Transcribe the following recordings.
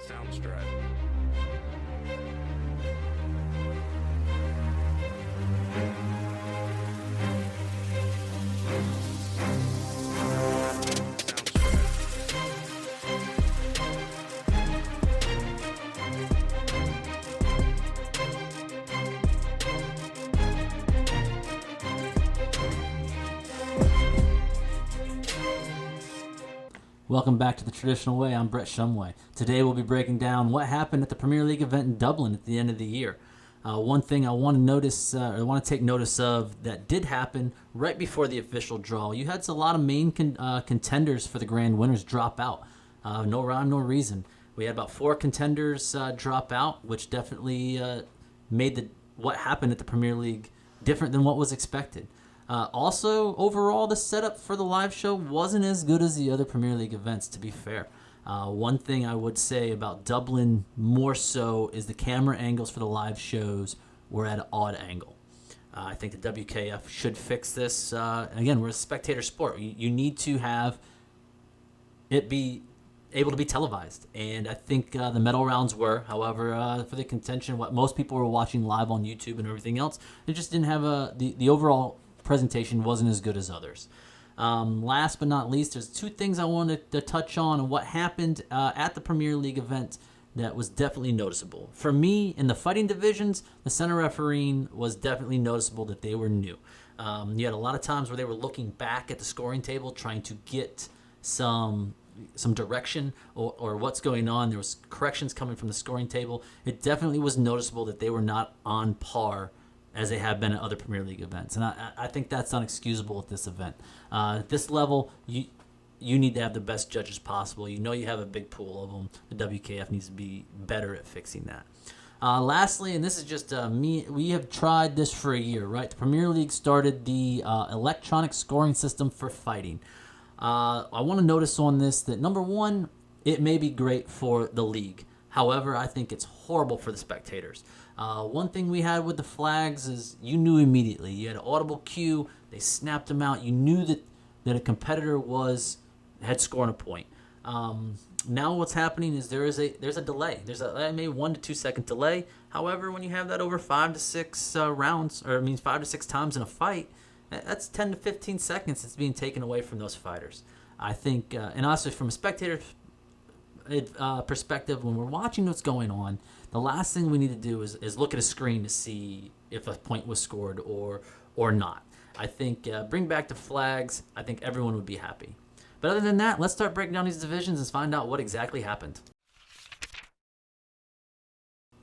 Soundstripe. Welcome back to The Traditional Way. I'm Brett Shumway. Today we'll be breaking down what happened at the Premier League event in Dublin at the end of the year. One thing I want to take notice of that did happen right before the official draw. You had a lot of main contenders for the grand winners drop out. No rhyme, no reason. We had about 4 contenders drop out, which definitely made what happened at the Premier League different than what was expected. Also, overall, the setup for the live show wasn't as good as the other Premier League events, to be fair. One thing I would say about Dublin more so is the camera angles for the live shows were at an odd angle. I think the WKF should fix this. Again, we're a spectator sport. You need to have it be able to be televised. And I think the medal rounds were. However, for the contention, what most people were watching live on YouTube and everything else, it just didn't have the overall presentation wasn't as good as others. Last but not least, there's 2 things I wanted to touch on what happened at the Premier League event that was definitely noticeable. For me, in the fighting divisions, the center refereeing was definitely noticeable that they were new. You had a lot of times where they were looking back at the scoring table trying to get some direction or what's going on. There was corrections coming from the scoring table. It definitely was noticeable that they were not on par as they have been at other Premier League events. And I think that's unexcusable at this event. At this level, you need to have the best judges possible. You know you have a big pool of them. The WKF needs to be better at fixing that. Lastly, and this is just me, we have tried this for a year, right? The Premier League started the electronic scoring system for fighting. I want to notice on this that, number one, it may be great for the league. However, I think it's horrible for the spectators. One thing we had with the flags is you knew immediately. You had an audible cue. They snapped them out. You knew that a competitor had scored a point. Now what's happening is there's a delay. There's a maybe 1 to 2 second delay. However, when you have that over 5 to 6 rounds, or it means 5 to 6 times in a fight, that's 10 to 15 seconds that's being taken away from those fighters. I think, and also from a spectator perspective, when we're watching what's going on, the last thing we need to do is look at a screen to see if a point was scored or not. I think bring back the flags. I think everyone would be happy. But other than that, let's start breaking down these divisions and find out what exactly happened.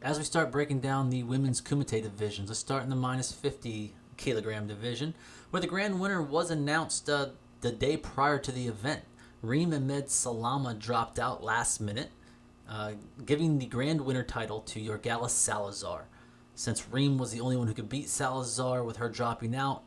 As we start breaking down the women's kumite divisions, let's start in the minus 50 kilogram division, where the grand winner was announced the day prior to the event. Reem Ahmed Salama dropped out last minute, giving the grand winner title to Yorgala Salazar. Since Reem was the only one who could beat Salazar with her dropping out,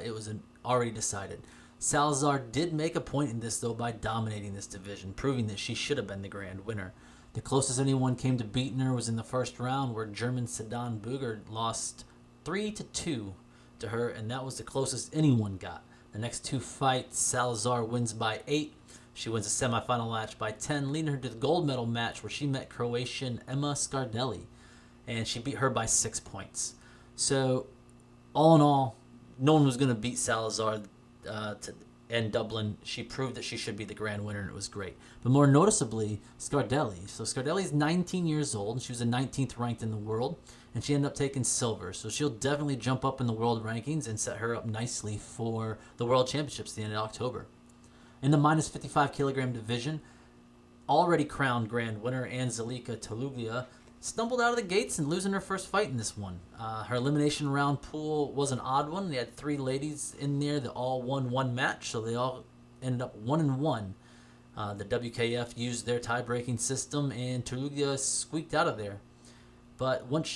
it was already decided. Salazar did make a point in this, though, by dominating this division, proving that she should have been the grand winner. The closest anyone came to beating her was in the first round, where German Sedan Buger lost 3-2 to her, and that was the closest anyone got. The next 2 fights, Salazar wins by 8. She wins a semifinal match by 10, leading her to the gold medal match where she met Croatian Emma Scardelli, and she beat her by 6 points. So, all in all, no one was going to beat Salazar in Dublin. She proved that she should be the grand winner, and it was great. But more noticeably, Scardelli. So Scardelli's 19 years old, and she was the 19th ranked in the world, and she ended up taking silver. So she'll definitely jump up in the world rankings and set her up nicely for the World Championships at the end of October. In the minus 55 kilogram division, already crowned grand winner Anzelika Toluglia stumbled out of the gates and losing her first fight in this one. Her elimination round pool was an odd one. They had 3 ladies in there that all won 1 match, so they all ended up 1-1. The WKF used their tie-breaking system, and Toluglia squeaked out of there. But once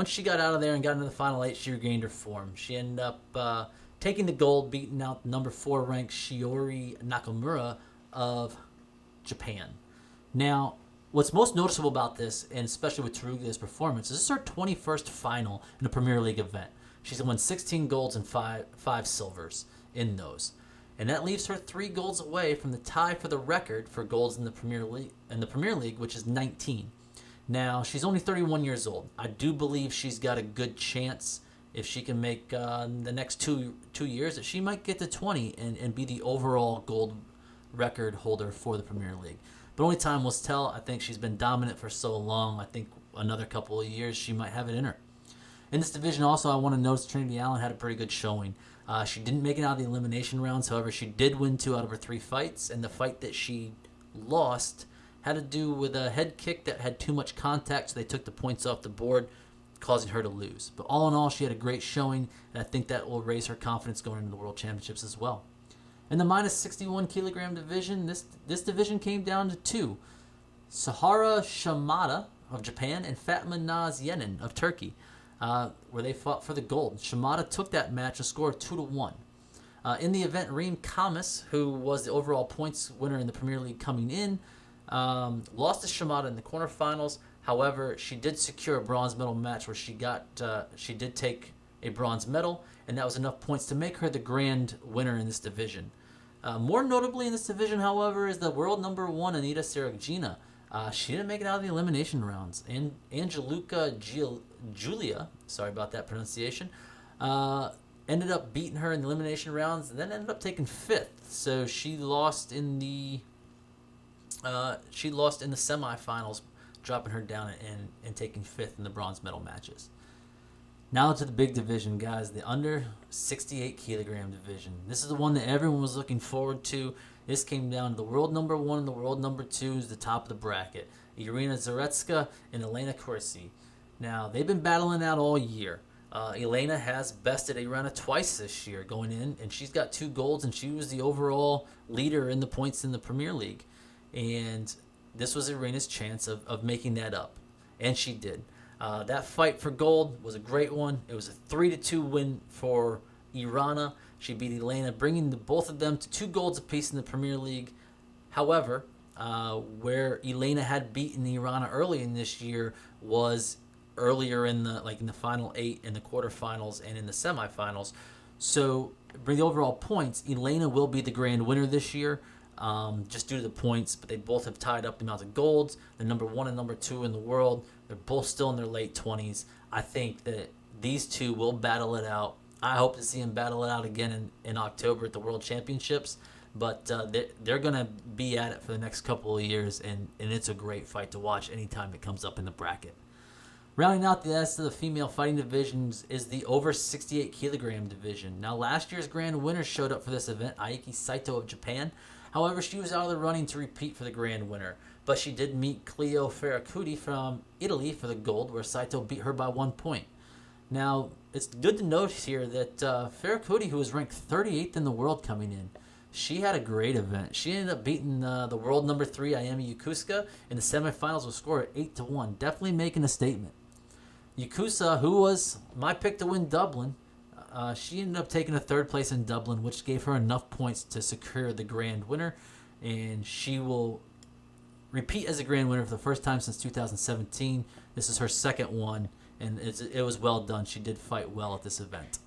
she got out of there and got into the final 8, she regained her form. She ended up taking the gold, beating out number 4 ranked Shiori Nakamura of Japan. Now, what's most noticeable about this, and especially with Tarugia's performance, is this is her 21st final in a Premier League event. She's won 16 golds and five silvers in those. and that leaves her 3 golds away from the tie for the record for golds in the Premier League, which is 19. Now, she's only 31 years old. I do believe she's got a good chance if she can make the next two years that she might get to 20 and be the overall gold record holder for the Premier League. But only time will tell. I think she's been dominant for so long. I think another couple of years she might have it in her. In this division also, I want to notice Trinity Allen had a pretty good showing. She didn't make it out of the elimination rounds. However, she did win 2 out of her 3 fights. And the fight that she lost had to do with a head kick that had too much contact, so they took the points off the board, causing her to lose. But all in all, she had a great showing, and I think that will raise her confidence going into the World Championships as well. In the minus 61 kilogram division, this division came down to 2. Sahara Shamada of Japan and Fatma Naz Yenin of Turkey, where they fought for the gold. Shamada took that match a score of 2-1. In the event, Reem Kamis, who was the overall points winner in the Premier League coming in, lost to Shamada in the quarterfinals. However, she did secure a bronze medal match where she did take a bronze medal, and that was enough points to make her the grand winner in this division. More notably in this division, however, is the world number 1 Anita Seragina. She didn't make it out of the elimination rounds. And Angeluka Julia, sorry about that pronunciation, ended up beating her in the elimination rounds, and then ended up taking 5th. So she lost in the semifinals, dropping her down and taking 5th in the bronze medal matches. Now to the big division, guys, the under 68 kilogram division. This is the one that everyone was looking forward to. This came down to the world number 1 and the world number 2 is the top of the bracket. Irina Zaretska and Elena Corsi. Now, they've been battling out all year. Elena has bested Irina twice this year going in, and she's got 2 golds, and she was the overall leader in the points in the Premier League. And this was Irina's chance of making that up, and she did. That fight for gold was a great one. It was a 3-2 win for Irina. She beat Elena, bringing both of them to 2 golds apiece in the Premier League. However, where Elena had beaten Irina early in this year was earlier in the final 8, in the quarterfinals, and in the semifinals. So, bring the overall points, Elena will be the grand winner this year. Just due to the points, but they both have tied up the amount of golds. They're number 1 and number 2 in the world. They're both still in their late 20s. I think that these two will battle it out. I hope to see them battle it out again in October at the World Championships, but they're going to be at it for the next couple of years, and it's a great fight to watch anytime it comes up in the bracket. Rounding out the rest of the female fighting divisions is the over 68 kilogram division. Now, last year's grand winner showed up for this event, Aiki Saito of Japan. However, she was out of the running to repeat for the grand winner, but she did meet Clio Ferracuti from Italy for the gold, where Saito beat her by 1 point. Now, it's good to note here that Ferracuti, who was ranked 38th in the world coming in, she had a great event. She ended up beating the world number 3, Ayemi Yokusuka, in the semifinals with a score of 8-1, definitely making a statement. Yokusuka, who was my pick to win Dublin, she ended up taking a 3rd place in Dublin, which gave her enough points to secure the grand winner, and she will repeat as a grand winner for the first time since 2017. This is her 2nd one, and it was well done. She did fight well at this event.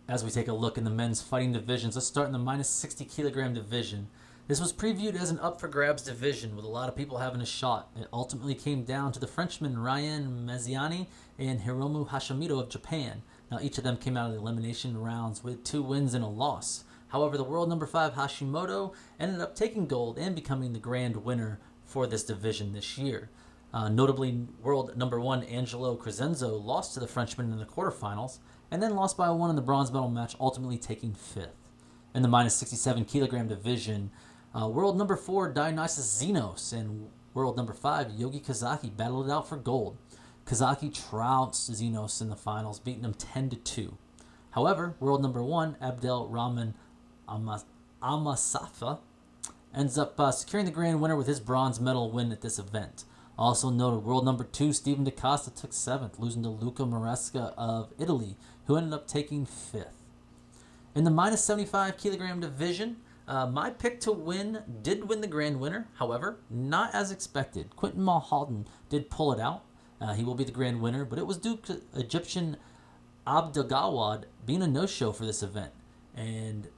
As we take a look in the men's fighting divisions, let's start in the minus 60 kilogram division. This was previewed as an up-for-grabs division with a lot of people having a shot. It ultimately came down to the Frenchmen Ryan Mazziani and Hiromu Hashimoto of Japan. Now, each of them came out of the elimination rounds with 2 wins and a loss. However, the world number 5 Hashimoto ended up taking gold and becoming the grand winner for this division this year. Notably, world number 1 Angelo Crescenzo lost to the Frenchman in the quarterfinals and then lost by 1 in the bronze medal match, ultimately taking 5th. In the minus 67 kilogram division, world number 4 Dionysus Xenos and world number 5 Yogi Kazaki battled it out for gold. Kazaki trounced Xenos in the finals, beating him 10-2. However, world number 1 Abdel Rahman Amasafa ends up securing the grand winner with his bronze medal win at this event. Also noted, world number 2 Stephen DaCosta took 7th, losing to Luca Maresca of Italy, who ended up taking 5th. In the minus 75 kilogram division, my pick to win did win the grand winner. However, not as expected. Quentin Mulholland did pull it out. He will be the grand winner, but it was due to Egyptian Abdelgawad being a no-show for this event. And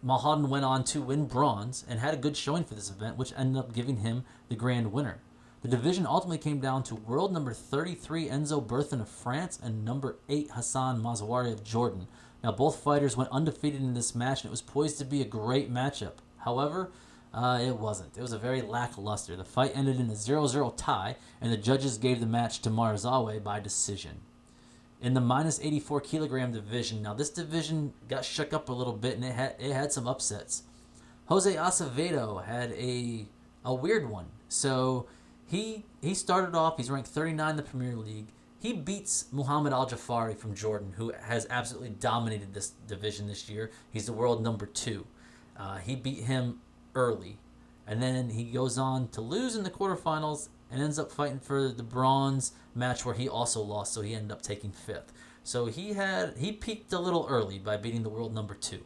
Mulholland went on to win bronze and had a good showing for this event, which ended up giving him the grand winner. The division ultimately came down to world number 33 Enzo Berthin of France and number 8 Hassan Mazawari of Jordan. Now, both fighters went undefeated in this match, and it was poised to be a great matchup. However, it wasn't. It was a very lackluster. The fight ended in a 0-0 tie, and the judges gave the match to Marizawa by decision. In the minus 84 kilogram division, now this division got shook up a little bit, and it had some upsets. Jose Acevedo had a weird one. So he started off, he's ranked 39 in the Premier League. He beats Muhammad Al-Jafari from Jordan, who has absolutely dominated this division this year. He's the world number 2. He beat him early. And then he goes on to lose in the quarterfinals and ends up fighting for the bronze match where he also lost, so he ended up taking 5th. So he peaked a little early by beating the world number 2.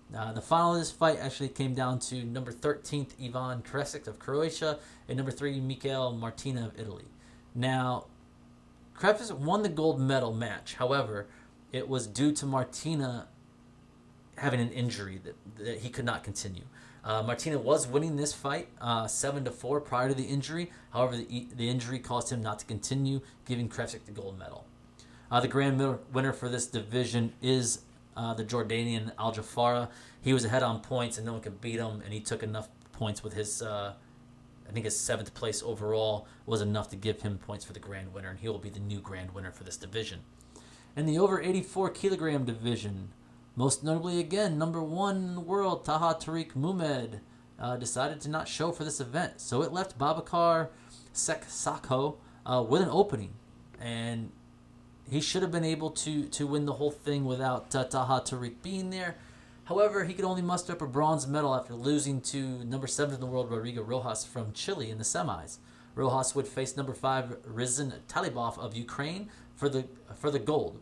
The final of this fight actually came down to number 13th Ivan Kresic of Croatia and number 3 Michael Martina of Italy. Now, Kresic won the gold medal match. However, it was due to Martina having an injury that he could not continue. Martina was winning this fight 7-4 prior to the injury. However, the injury caused him not to continue, giving Kresic the gold medal. The grand winner for this division is the Jordanian Al Jafara. He was ahead on points and no one could beat him, and he took enough points with his, I think his 7th place overall was enough to give him points for the grand winner, and he will be the new grand winner for this division. In the over 84 kilogram division, most notably again, number 1 in the world, Taha Tariq Muhammad, decided to not show for this event. So it left Babakar Seksako with an opening, and he should have been able to win the whole thing without Taha Tariq being there. However, he could only muster up a bronze medal after losing to number 7 in the world, Rodrigo Rojas from Chile in the semis. Rojas would face number 5, Rizin Talibov of Ukraine for the gold.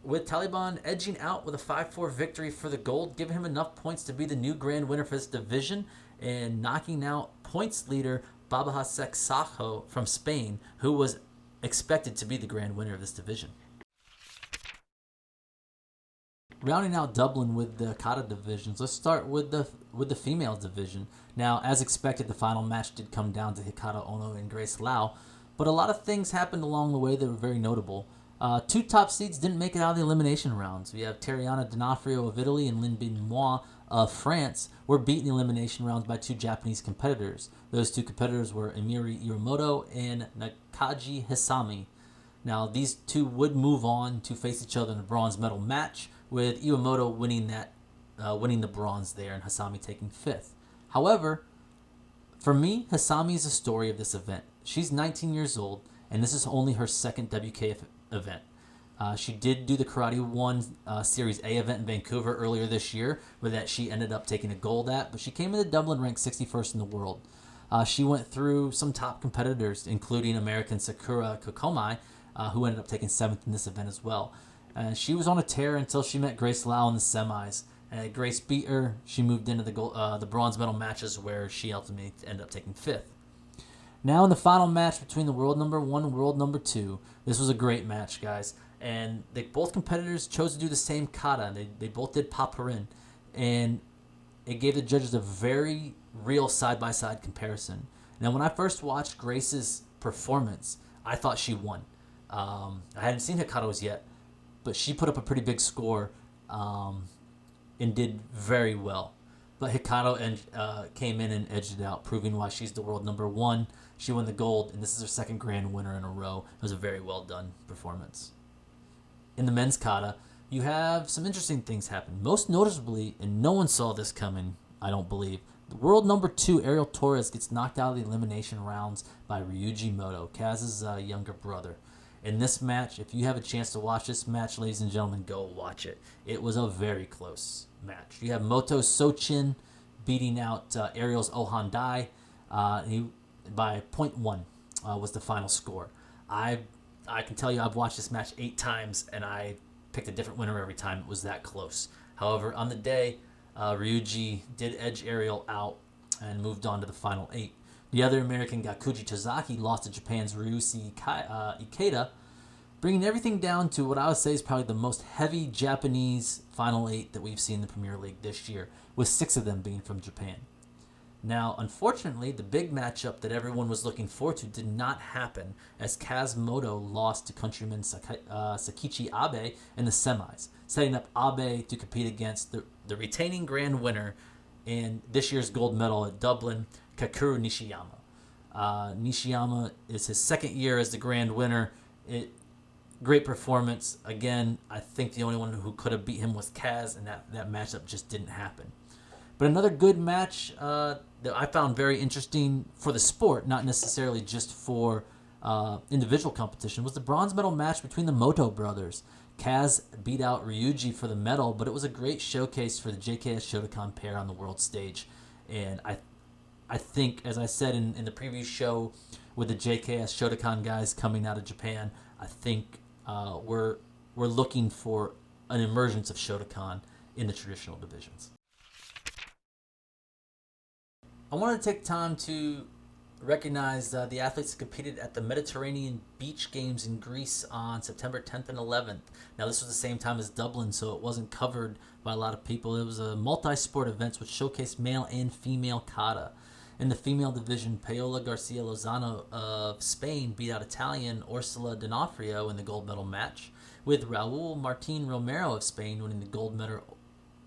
With Taliban edging out with a 5-4 victory for the gold, giving him enough points to be the new grand winner for this division and knocking out points leader Babaha Seksako from Spain, who was expected to be the grand winner of this division. Rounding out Dublin with the kata divisions, let's start with the females division. Now, as expected, the final match did come down to Hikaru Ono and Grace Lau, but a lot of things happened along the way that were very notable. 2 top seeds didn't make it out of the elimination rounds. We have Terriana D'Onofrio of Italy and Lin Benoit of France were beaten in the elimination rounds by 2 Japanese competitors. Those 2 competitors were Emiri Iwamoto and Nakaji Hisami. Now, these 2 would move on to face each other in a bronze medal match, with Iwamoto winning the bronze there and Hisami taking 5th. However, for me, Hisami is the story of this event. She's 19 years old, and this is only her 2nd WKF event. She did do the Karate 1 Series A event in Vancouver earlier this year, where that she ended up taking a gold at, but she came into Dublin ranked 61st in the world. She went through some top competitors, including American Sakura Kokomai, who ended up taking 7th in this event as well. She was on a tear until she met Grace Lau in the semis. Grace beat her. She moved into the bronze medal matches, where she ultimately ended up taking 5th. Now in the final match between the world number 1 and world number 2, this was a great match, guys. And both competitors chose to do the same kata. They both did paparin. And it gave the judges a very real side-by-side comparison. Now, when I first watched Grace's performance, I thought she won. I hadn't seen Hikaru's yet, but she put up a pretty big score and did very well. But Hikaru came in and edged it out, proving why she's the world number 1. She won the gold, and this is her 2nd grand winner in a row. It was a very well done performance. In the men's kata, you have some interesting things happen. Most noticeably, and no one saw this coming, I don't believe, the world number 2, Ariel Torres, gets knocked out of the elimination rounds by Ryuji Moto, Kaz's younger brother. In this match, if you have a chance to watch this match, ladies and gentlemen, go watch it. It was a very close match. You have Moto Sochin beating out Ariel's Ohan Dai by 0.1 was the final score. I can tell you I've watched this match 8 times, and I picked a different winner every time. It was that close. However, on the day, Ryuji did edge Ariel out and moved on to the final 8. The other American, Gakuji Tozaki, lost to Japan's Ryusi Ikeda. bringing everything down to what I would say is probably the most heavy Japanese Final 8 that we've seen in the Premier League this year, with 6 of them being from Japan. Now, unfortunately, the big matchup that everyone was looking forward to did not happen, as Kazmoto lost to countryman Sakichi Abe in the semis, setting up Abe to compete against the retaining grand winner and this year's gold medal at Dublin, Kakuru Nishiyama. Nishiyama is his second year as the grand winner. Great performance. Again, I think the only one who could have beat him was Kaz, and that matchup just didn't happen. But another good match that I found very interesting for the sport, not necessarily just for individual competition, was the bronze medal match between the Moto brothers. Kaz beat out Ryuji for the medal, but it was a great showcase for the JKS Shotokan pair on the world stage. And I think, as I said in the previous show, with the JKS Shotokan guys coming out of Japan, I think we're looking for an emergence of Shotokan in the traditional divisions. I want to take time to recognize the athletes that competed at the Mediterranean Beach Games in Greece on September 10th and 11th. Now, this was the same time as Dublin, so it wasn't covered by a lot of people. It was a multi-sport event which showcased male and female kata. In the female division, Paola Garcia Lozano of Spain beat out Italian Ursula D'Onofrio in the gold medal match, with Raul Martin Romero of Spain winning the gold medal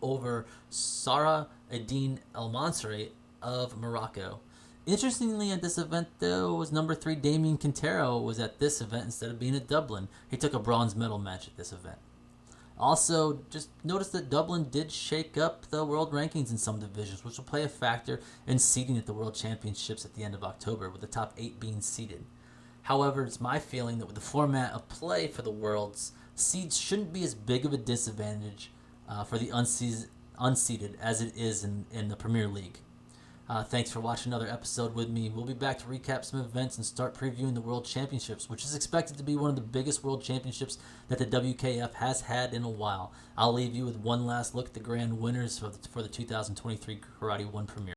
over Sarah Edine El Mansouri of Morocco. Interestingly, at this event, though, was number 3 Damien Quintero was at this event instead of being at Dublin. He took a bronze medal match at this event. Also, just notice that Dublin did shake up the world rankings in some divisions, which will play a factor in seeding at the World Championships at the end of October, with the top 8 being seeded. However, it's my feeling that with the format of play for the Worlds, seeds shouldn't be as big of a disadvantage for the unseeded as it is in the Premier League. Thanks for watching another episode with me. We'll be back to recap some events and start previewing the World Championships, which is expected to be one of the biggest World Championships that the WKF has had in a while. I'll leave you with one last look at the grand winners for the 2023 Karate 1 Premier.